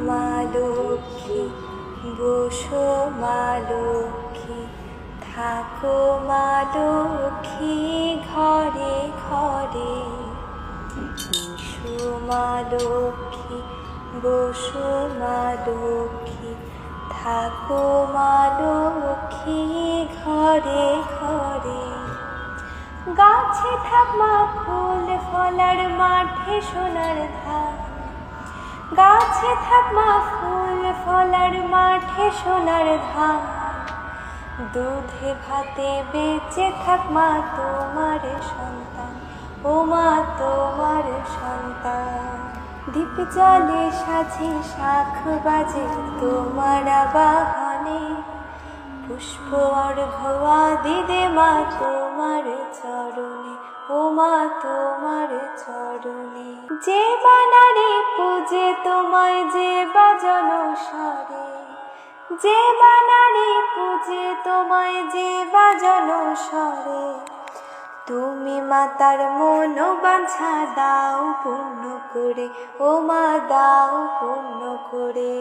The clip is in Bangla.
মা লক্ষ্মী, বসো মা লক্ষ্মী, থাকো মা লক্ষ্মী ঘরে ঘরে। এসো মা লক্ষ্মী, বসো মা লক্ষ্মী, থাকো মা লক্ষ্মী ঘরে ঘরে। গাছে থাক মা ফুল ফলার, মাঠে সোনার ধান। গাছে থাক মা ফুল ফলার, মাঠে সোনার ধান। দুধে ভাতে বেঁচে থাক মা তোমার সন্তান, ও মা তোমার সন্তান। দীপ জলে সাজে শাখ বাজে তোমার বাহনে, পুষ্প অর্ঘ্য দিদে মা তোমার চরণে, ও মা তোমার চরণে। যে বানারে পূজে তোমায়, যে বাজন স্বরে, যে বানারে পূজে তোমায়, যে বাজন স্বরে। তুমি মাতার মনোবাঞ্ছা দাও পূর্ণ করে, ও মা দাও পূর্ণ করে।